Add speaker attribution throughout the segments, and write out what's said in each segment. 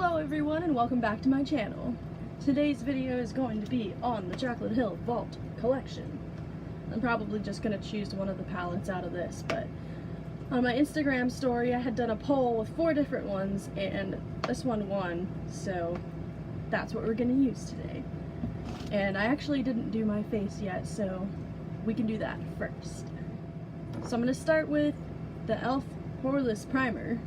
Speaker 1: Hello everyone and welcome back to my channel. Today's video is going to be on the Jaclyn Hill Vault collection. I'm probably just going to choose one of the palettes out of this, but on my Instagram story I had done a poll with 4 different ones and this one won, so that's what we're going to use today. And I actually didn't do my face yet, so we can do that first. So I'm going to start with the e.l.f. Poreless Primer.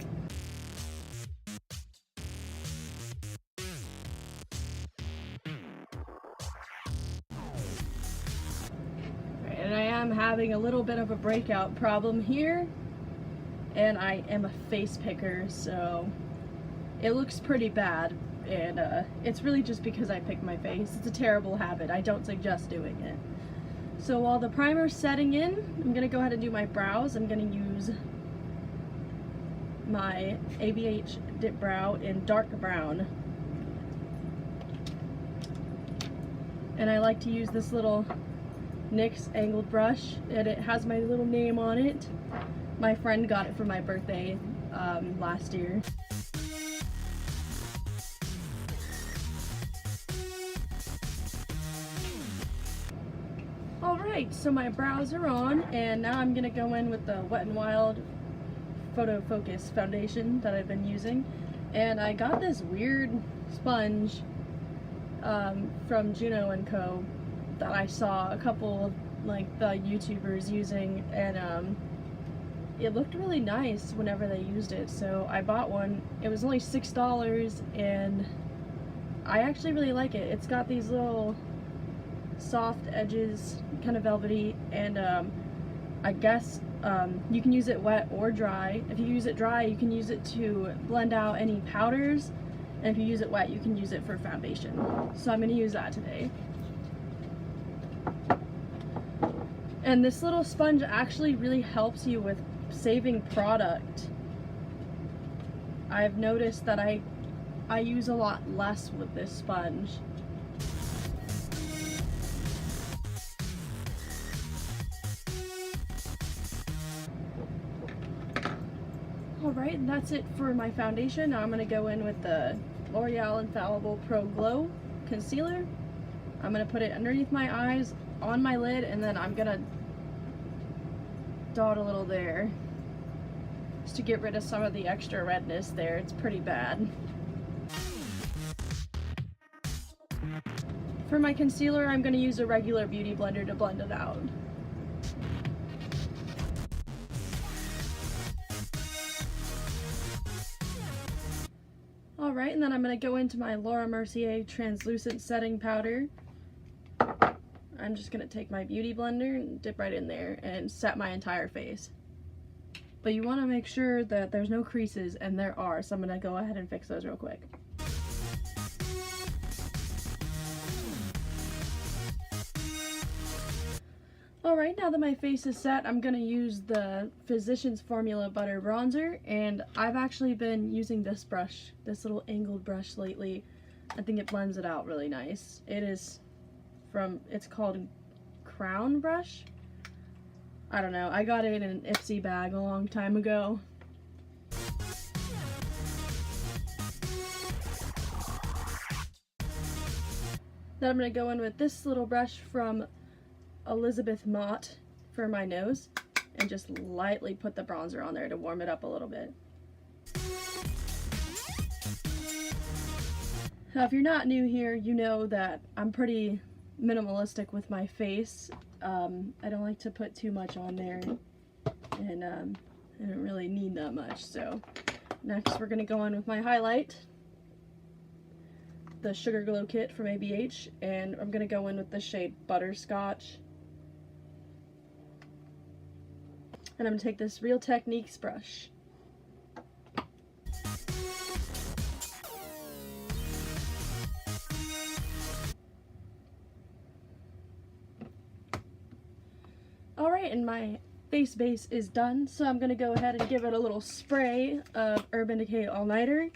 Speaker 1: And I am having a little bit of a breakout problem here, and I am a face picker, so it looks pretty bad, and it's really just because I pick my face. It's a terrible habit. I don't suggest doing it. So while the primer's setting in, I'm going to go ahead and do my brows. I'm going to use my ABH Dip Brow in dark brown. And I like to use this little NYX angled brush, and it has my little name on it. My friend got it for my birthday last year. Alright, so my brows are on, and now I'm going to go in with the Wet n Wild Photo Focus foundation that I've been using. And I got this weird sponge from Juno & Co. that I saw a couple of the YouTubers using, and it looked really nice whenever they used it, so I bought one. It was only $6 and I actually really like it. It's got these little soft edges, kind of velvety, and I guess you can use it wet or dry. If you use it dry, you can use it to blend out any powders, and if you use it wet, you can use it for foundation. So I'm going to use that today. And this little sponge actually really helps you with saving product. I've noticed that I use a lot less with this sponge. Alright, and that's it for my foundation. Now I'm going to go in with the L'Oreal Infallible Pro Glow Concealer. I'm going to put it underneath my eyes, on my lid, and then I'm going to dot a little there just to get rid of some of the extra redness there. It's pretty bad. For my concealer, I'm going to use a regular beauty blender to blend it out. Alright, and then I'm going to go into my Laura Mercier Translucent Setting Powder. I'm just going to take my beauty blender and dip right in there and set my entire face. But you want to make sure that there's no creases, and there are, so I'm going to go ahead and fix those real quick. Alright, now that my face is set, I'm going to use the Physicians Formula Butter Bronzer, and I've actually been using this brush, this little angled brush lately. I think it blends it out really nice. It's called Crown Brush. I don't know, I got it in an Ipsy bag a long time ago. Then I'm going to go in with this little brush from Elizabeth Mott for my nose and just lightly put the bronzer on there to warm it up a little bit. Now if you're not new here, you know that I'm pretty minimalistic with my face. I don't like to put too much on there, and I don't really need that much. So next we're going to go in with my highlight, the Sugar Glow Kit from ABH, and I'm going to go in with the shade Butterscotch. And I'm going to take this Real Techniques brush. Alright, and my face base is done, so I'm going to go ahead and give it a little spray of Urban Decay All Nighter.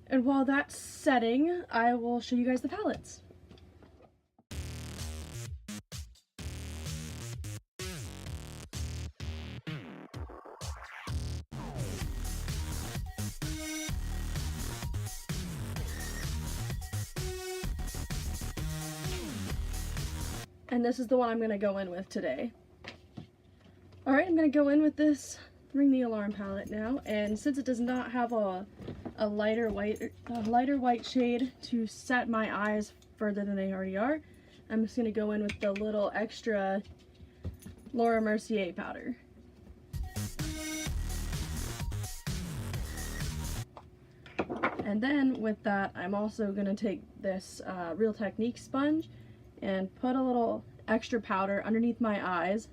Speaker 1: And while that's setting, I will show you guys the palettes. And this is the one I'm going to go in with today. Alright, I'm going to go in with this Ring the Alarm palette now, and since it does not have a lighter white shade to set my eyes further than they already are, I'm just going to go in with the little extra Laura Mercier powder. And then with that, I'm also going to take this Real Technique sponge and put a little extra powder underneath my eyes.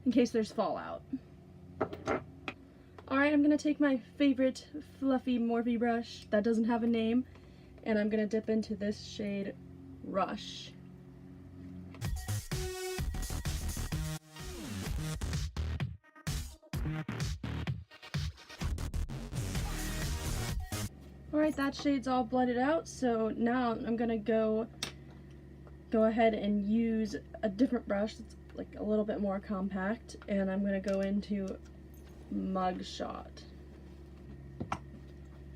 Speaker 1: In case there's fallout. Alright, I'm going to take my favorite fluffy Morphe brush that doesn't have a name, and I'm going to dip into this shade Rush. Alright, that shade's all blended out, so now I'm going to go ahead and use a different brush that's like a little bit more compact, and I'm going to go into Mugshot. And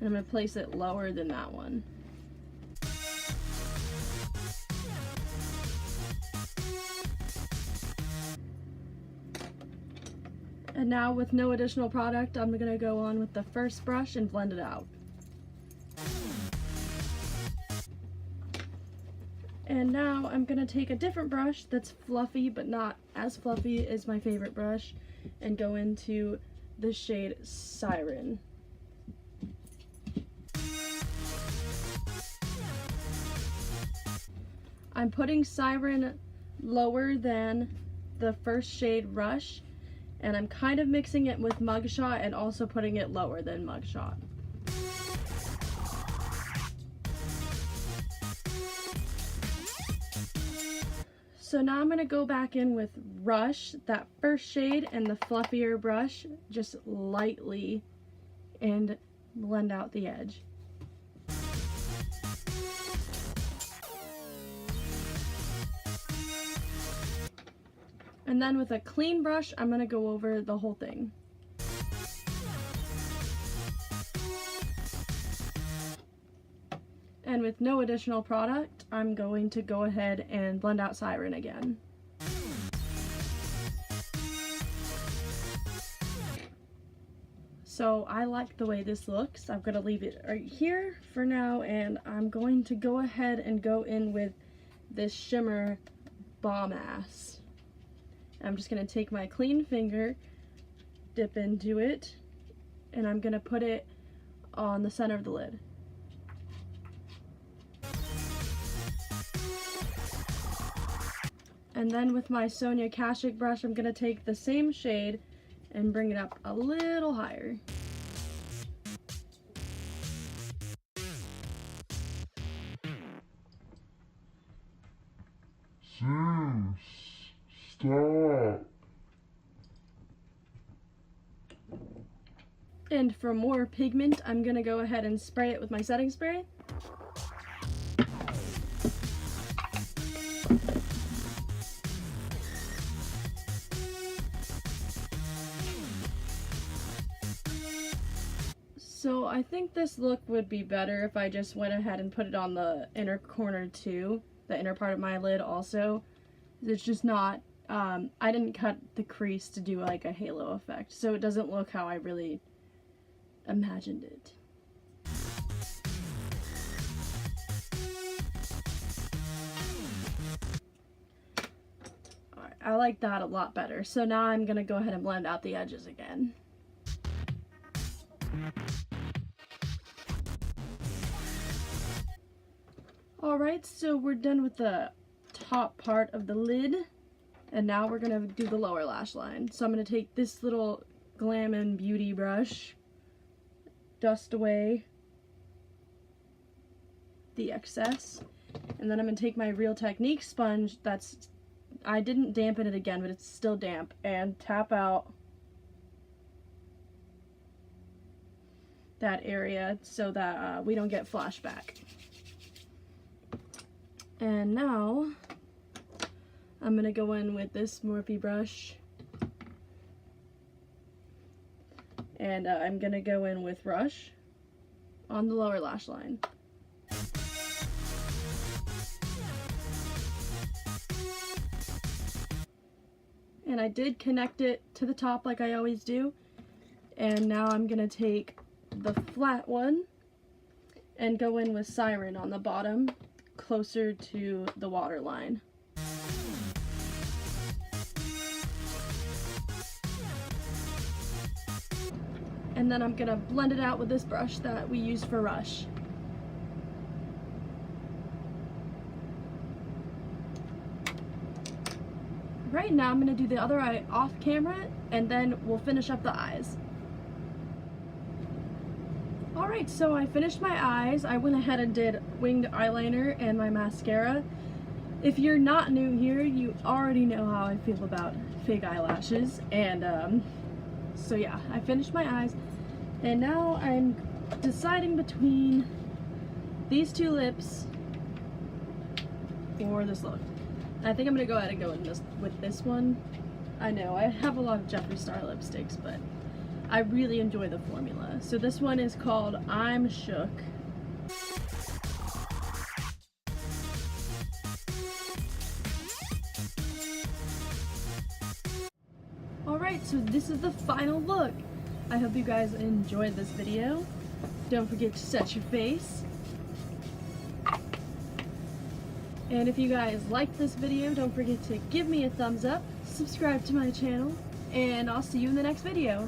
Speaker 1: I'm going to place it lower than that one. And now with no additional product, I'm going to go on with the first brush and blend it out. And now I'm going to take a different brush that's fluffy but not as fluffy as my favorite brush and go into the shade Siren. I'm putting Siren lower than the first shade Rush, and I'm kind of mixing it with Mugshot and also putting it lower than Mugshot. So now I'm going to go back in with Rush, that first shade, and the fluffier brush, just lightly, and blend out the edge. And then with a clean brush, I'm going to go over the whole thing. And with no additional product, I'm going to go ahead and blend out Siren again. So I like the way this looks. I'm going to leave it right here for now, and I'm going to go ahead and go in with this shimmer Bomb Ass. I'm just going to take my clean finger, dip into it, and I'm going to put it on the center of the lid. And then with my Sonia Kashuk brush, I'm going to take the same shade and bring it up a little higher.
Speaker 2: Stop.
Speaker 1: And for more pigment, I'm going to go ahead and spray it with my setting spray. So I think this look would be better if I just went ahead and put it on the inner corner too, the inner part of my lid also. It's just not, I didn't cut the crease to do like a halo effect, so it doesn't look how I really imagined it. Alright, I like that a lot better. So now I'm going to go ahead and blend out the edges again. Alright, so we're done with the top part of the lid, and now we're going to do the lower lash line. So I'm going to take this little Glam & Beauty brush, dust away the excess, and then I'm going to take my Real Technique sponge I didn't dampen it again, but it's still damp, and tap out that area so that we don't get flashback. And now I'm going to go in with this Morphe brush And I'm gonna go in with Rush on the lower lash line. And I did connect it to the top like I always do. And now I'm gonna take the flat one and go in with Siren on the bottom, closer to the waterline. And then I'm gonna blend it out with this brush that we use for Rush. Right now I'm gonna do the other eye off camera, and then we'll finish up the eyes. Alright, so I finished my eyes. I went ahead and did winged eyeliner and my mascara. If you're not new here, you already know how I feel about fake eyelashes. And so yeah, I finished my eyes. And now I'm deciding between these two lips or this look. I think I'm gonna go ahead and go with this one. I know, I have a lot of Jeffree Star lipsticks, but I really enjoy the formula. So this one is called I'm Shook. Alright, so this is the final look. I hope you guys enjoyed this video. Don't forget to set your face. And if you guys liked this video, don't forget to give me a thumbs up, subscribe to my channel, and I'll see you in the next video.